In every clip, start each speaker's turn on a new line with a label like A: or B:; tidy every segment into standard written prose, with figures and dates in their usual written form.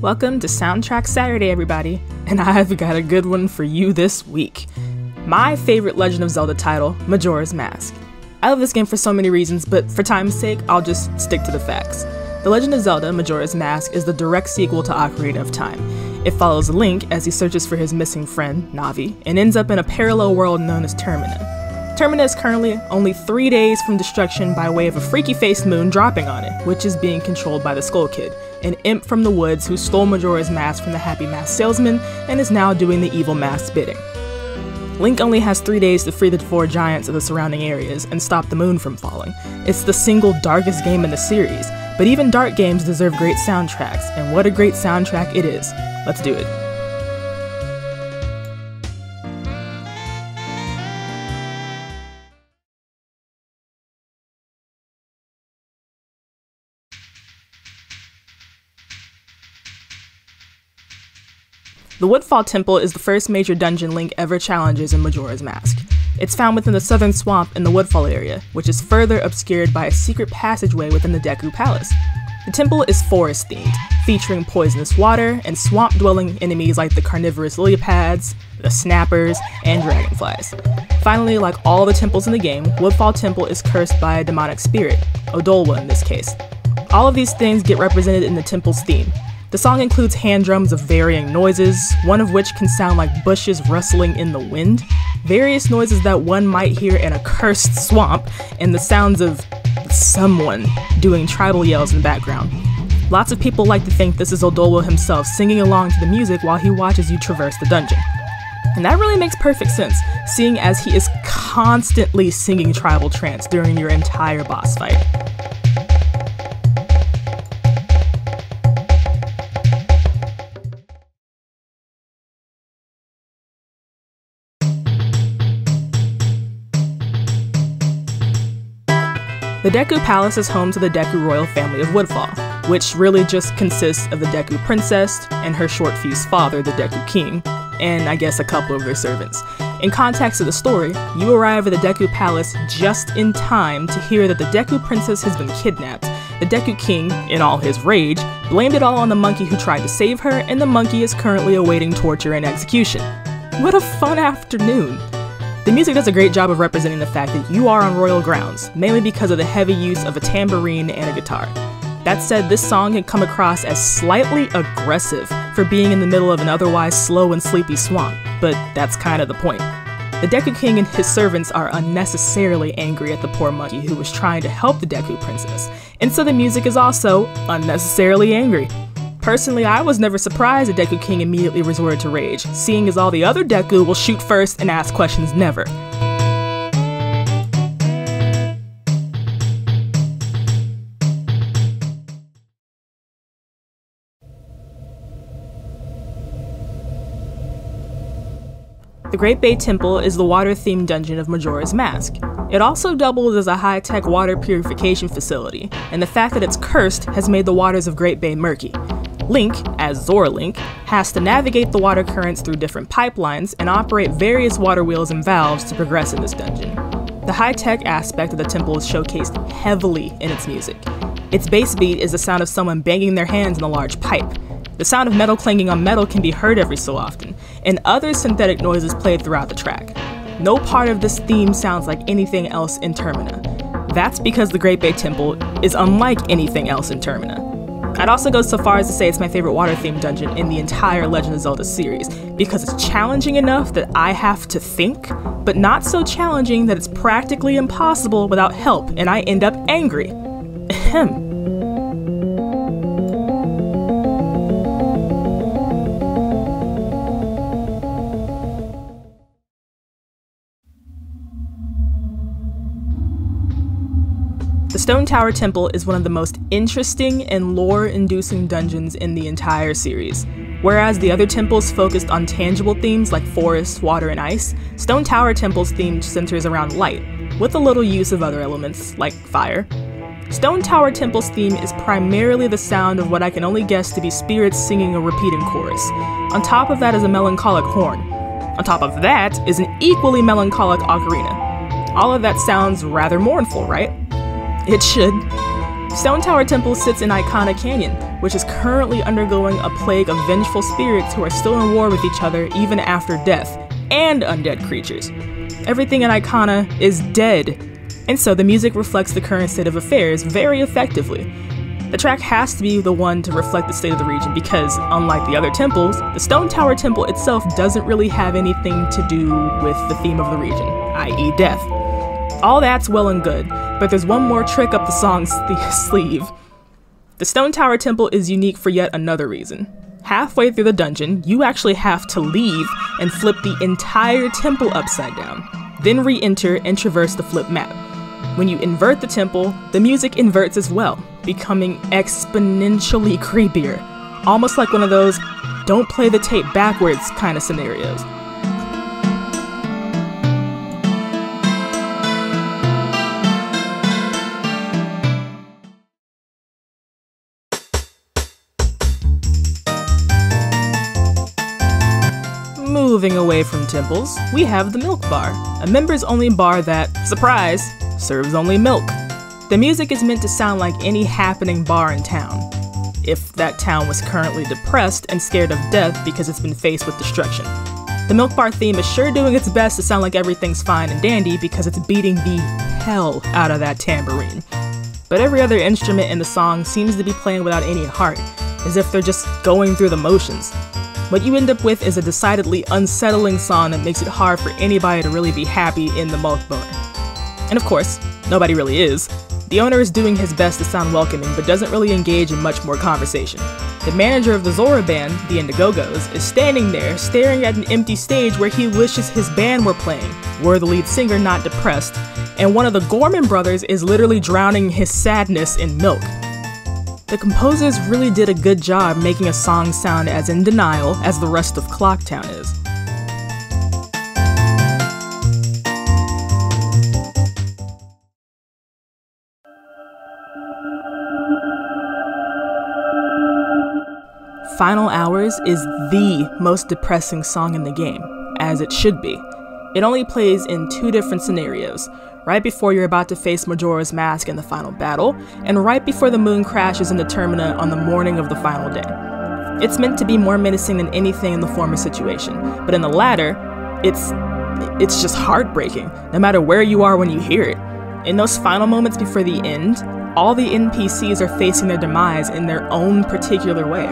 A: Welcome to Soundtrack Saturday, everybody, and I've got a good one for you this week. My favorite Legend of Zelda title, Majora's Mask. I love this game for so many reasons, but for time's sake, I'll just stick to the facts. The Legend of Zelda, Majora's Mask is the direct sequel to Ocarina of Time. It follows Link as he searches for his missing friend, Navi, and ends up in a parallel world known as Termina. Termina is currently only 3 days from destruction by way of a freaky-faced moon dropping on it, which is being controlled by the Skull Kid, an imp from the woods who stole Majora's Mask from the happy mask salesman and is now doing the evil mask's bidding. Link only has 3 days to free the 4 giants of the surrounding areas and stop the moon from falling. It's the single darkest game in the series, but even dark games deserve great soundtracks, and what a great soundtrack it is. Let's do it. The Woodfall Temple is the first major dungeon Link ever challenges in Majora's Mask. It's found within the southern swamp in the Woodfall area, which is further obscured by a secret passageway within the Deku Palace. The temple is forest-themed, featuring poisonous water and swamp-dwelling enemies like the carnivorous lily pads, the snappers, and dragonflies. Finally, like all the temples in the game, Woodfall Temple is cursed by a demonic spirit, Odolwa in this case. All of these things get represented in the temple's theme. The song includes hand drums of varying noises, one of which can sound like bushes rustling in the wind, various noises that one might hear in a cursed swamp, and the sounds of someone doing tribal yells in the background. Lots of people like to think this is Odolwa himself singing along to the music while he watches you traverse the dungeon. And that really makes perfect sense, seeing as he is constantly singing tribal trance during your entire boss fight. The Deku Palace is home to the Deku royal family of Woodfall, which really just consists of the Deku Princess and her short-fused father, the Deku King, and I guess a couple of their servants. In context of the story, you arrive at the Deku Palace just in time to hear that the Deku Princess has been kidnapped. The Deku King, in all his rage, blamed it all on the monkey who tried to save her, and the monkey is currently awaiting torture and execution. What a fun afternoon! The music does a great job of representing the fact that you are on royal grounds, mainly because of the heavy use of a tambourine and a guitar. That said, this song can come across as slightly aggressive for being in the middle of an otherwise slow and sleepy swamp, but that's kind of the point. The Deku King and his servants are unnecessarily angry at the poor monkey who was trying to help the Deku Princess, and so the music is also unnecessarily angry. Personally, I was never surprised the Deku King immediately resorted to rage, seeing as all the other Deku will shoot first and ask questions never. The Great Bay Temple is the water-themed dungeon of Majora's Mask. It also doubles as a high-tech water purification facility, and the fact that it's cursed has made the waters of Great Bay murky. Link, as Zora Link, has to navigate the water currents through different pipelines and operate various water wheels and valves to progress in this dungeon. The high-tech aspect of the temple is showcased heavily in its music. Its bass beat is the sound of someone banging their hands in a large pipe. The sound of metal clanging on metal can be heard every so often, and other synthetic noises played throughout the track. No part of this theme sounds like anything else in Termina. That's because the Great Bay Temple is unlike anything else in Termina. I'd also go so far as to say it's my favorite water-themed dungeon in the entire Legend of Zelda series, because it's challenging enough that I have to think, but not so challenging that it's practically impossible without help and I end up angry. Ahem. The Stone Tower Temple is one of the most interesting and lore-inducing dungeons in the entire series. Whereas the other temples focused on tangible themes like forest, water, and ice, Stone Tower Temple's theme centers around light, with a little use of other elements like fire. Stone Tower Temple's theme is primarily the sound of what I can only guess to be spirits singing a repeating chorus. On top of that is a melancholic horn. On top of that is an equally melancholic ocarina. All of that sounds rather mournful, right? It should. Stone Tower Temple sits in IKANA Canyon, which is currently undergoing a plague of vengeful spirits who are still in war with each other even after death, and undead creatures. Everything in IKANA is dead, and so the music reflects the current state of affairs very effectively. The track has to be the one to reflect the state of the region because, unlike the other temples, the Stone Tower Temple itself doesn't really have anything to do with the theme of the region, i.e. death. All that's well and good, but there's one more trick up the song's sleeve. The Stone Tower Temple is unique for yet another reason. Halfway through the dungeon, you actually have to leave and flip the entire temple upside down, then re-enter and traverse the flip map. When you invert the temple, the music inverts as well, becoming exponentially creepier, almost like one of those don't play the tape backwards kind of scenarios. Moving away from temples, we have the Milk Bar, a members-only bar that, surprise, serves only milk. The music is meant to sound like any happening bar in town, if that town was currently depressed and scared of death because it's been faced with destruction. The Milk Bar theme is sure doing its best to sound like everything's fine and dandy because it's beating the hell out of that tambourine. But every other instrument in the song seems to be playing without any heart, as if they're just going through the motions. What you end up with is a decidedly unsettling song that makes it hard for anybody to really be happy in the Milk Bar. And of course, nobody really is. The owner is doing his best to sound welcoming, but doesn't really engage in much more conversation. The manager of the Zora band, the Indigogos, is standing there staring at an empty stage where he wishes his band were playing, were the lead singer not depressed, and one of the Gorman brothers is literally drowning his sadness in milk. The composers really did a good job making a song sound as in denial as the rest of Clocktown is. Final Hours is the most depressing song in the game, as it should be. It only plays in two different scenarios, right before you're about to face Majora's Mask in the final battle, and right before the moon crashes into Termina on the morning of the final day. It's meant to be more menacing than anything in the former situation, but in the latter, it's just heartbreaking, no matter where you are when you hear it. In those final moments before the end, all the NPCs are facing their demise in their own particular way.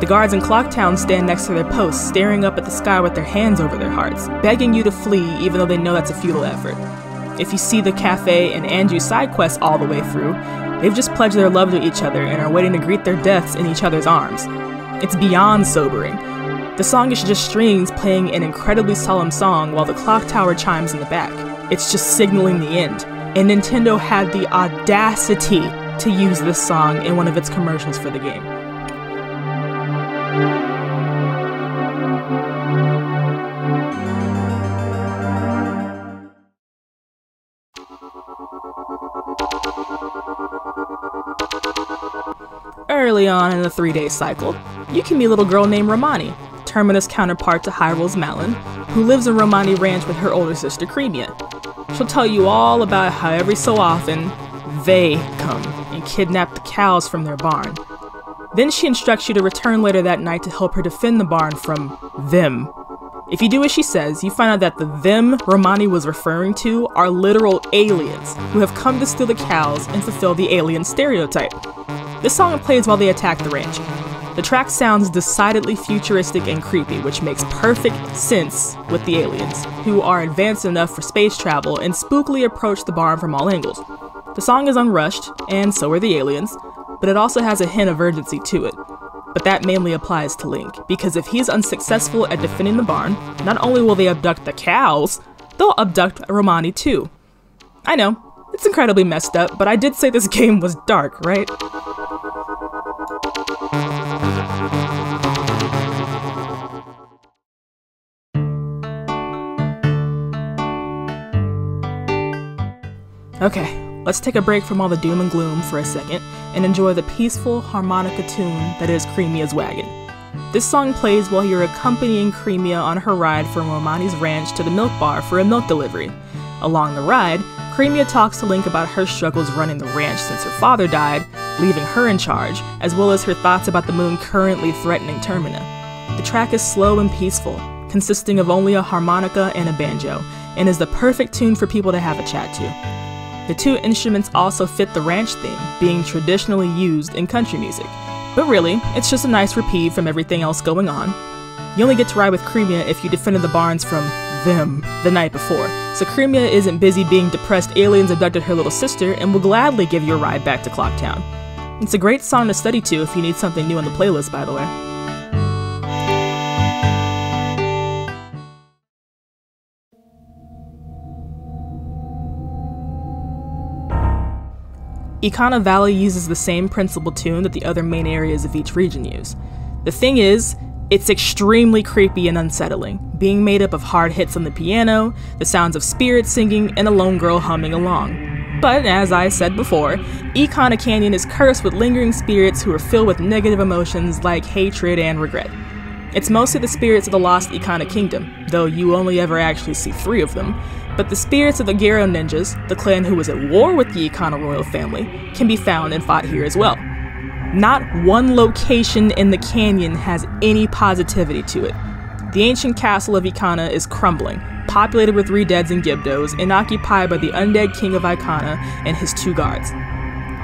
A: The guards in Clocktown stand next to their posts, staring up at the sky with their hands over their hearts, begging you to flee even though they know that's a futile effort. If you see the cafe and Anju's side quests all the way through, they've just pledged their love to each other and are waiting to greet their deaths in each other's arms. It's beyond sobering. The song is just strings playing an incredibly solemn song while the clock tower chimes in the back. It's just signaling the end, and Nintendo had the audacity to use this song in one of its commercials for the game. Early on in the 3-day cycle, you can meet a little girl named Romani, Termina's counterpart to Hyrule's Malon, who lives in Romani Ranch with her older sister Cremia. She'll tell you all about how every so often, they come and kidnap the cows from their barn. Then she instructs you to return later that night to help her defend the barn from them. If you do as she says, you find out that the them Romani was referring to are literal aliens who have come to steal the cows and fulfill the alien stereotype. This song plays while they attack the ranch. The track sounds decidedly futuristic and creepy, which makes perfect sense with the aliens, who are advanced enough for space travel and spookily approach the barn from all angles. The song is unrushed, and so are the aliens, but it also has a hint of urgency to it. But that mainly applies to Link, because if he's unsuccessful at defending the barn, not only will they abduct the cows, they'll abduct Romani too. I know, it's incredibly messed up, but I did say this game was dark, right? Okay, let's take a break from all the doom and gloom for a second and enjoy the peaceful harmonica tune that is Cremia's Wagon. This song plays while you're accompanying Cremia on her ride from Romani's ranch to the milk bar for a milk delivery. Along the ride, Cremia talks to Link about her struggles running the ranch since her father died, leaving her in charge, as well as her thoughts about the moon currently threatening Termina. The track is slow and peaceful, consisting of only a harmonica and a banjo, and is the perfect tune for people to have a chat to. The two instruments also fit the ranch theme, being traditionally used in country music. But really, it's just a nice reprieve from everything else going on. You only get to ride with Cremia if you defended the barns from them the night before, so Cremia isn't busy being depressed aliens abducted her little sister and will gladly give you a ride back to Clocktown. It's a great song to study to if you need something new on the playlist, by the way. IKANA Valley uses the same principal tune that the other main areas of each region use. The thing is, it's extremely creepy and unsettling, being made up of hard hits on the piano, the sounds of spirits singing, and a lone girl humming along. But, as I said before, IKANA Canyon is cursed with lingering spirits who are filled with negative emotions like hatred and regret. It's mostly the spirits of the lost IKANA Kingdom, though you only ever actually see 3 of them, but the spirits of the Gero ninjas, the clan who was at war with the IKANA royal family, can be found and fought here as well. Not one location in the canyon has any positivity to it. The ancient castle of IKANA is crumbling, populated with Redeads and Gibdos, and occupied by the undead king of IKANA and his 2 guards.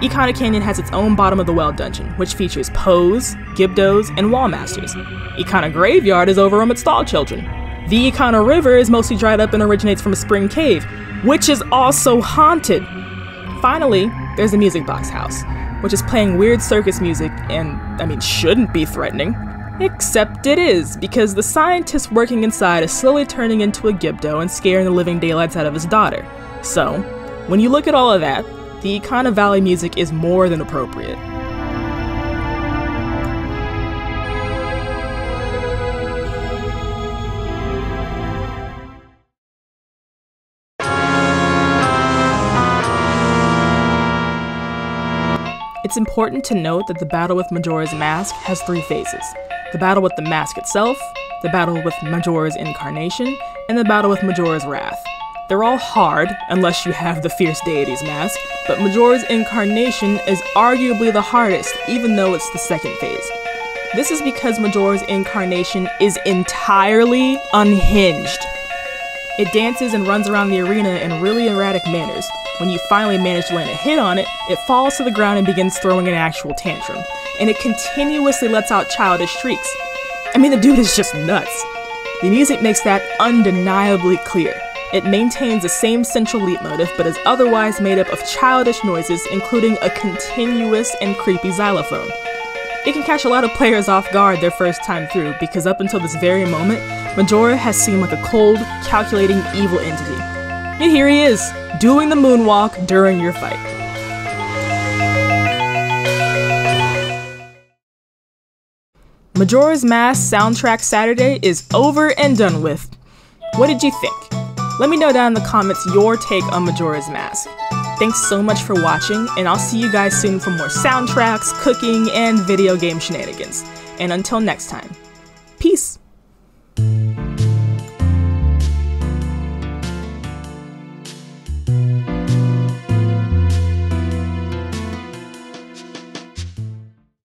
A: IKANA Canyon has its own bottom of the well dungeon, which features Poes, Gibdos, and Wallmasters. IKANA Graveyard is over on its stall children. The IKANA River is mostly dried up and originates from a spring cave, which is also haunted. Finally, there's the Music Box House, which is playing weird circus music and, shouldn't be threatening. Except it is, because the scientist working inside is slowly turning into a Gibdo and scaring the living daylights out of his daughter. So, when you look at all of that, the IKANA Valley music is more than appropriate. It's important to note that the battle with Majora's Mask has 3 phases. The battle with the mask itself, the battle with Majora's incarnation, and the battle with Majora's wrath. They're all hard, unless you have the Fierce Deity's mask, but Majora's incarnation is arguably the hardest, even though it's the 2nd phase. This is because Majora's incarnation is entirely unhinged. It dances and runs around the arena in really erratic manners. When you finally manage to land a hit on it, it falls to the ground and begins throwing an actual tantrum, and it continuously lets out childish shrieks. The dude is just nuts. The music makes that undeniably clear. It maintains the same central leitmotif, but is otherwise made up of childish noises, including a continuous and creepy xylophone. It can catch a lot of players off guard their first time through, because up until this very moment, Majora has seemed like a cold, calculating, evil entity. Yet here he is, doing the moonwalk during your fight. Majora's Mask Soundtrack Saturday is over and done with. What did you think? Let me know down in the comments your take on Majora's Mask. Thanks so much for watching, and I'll see you guys soon for more soundtracks, cooking, and video game shenanigans. And until next time, peace!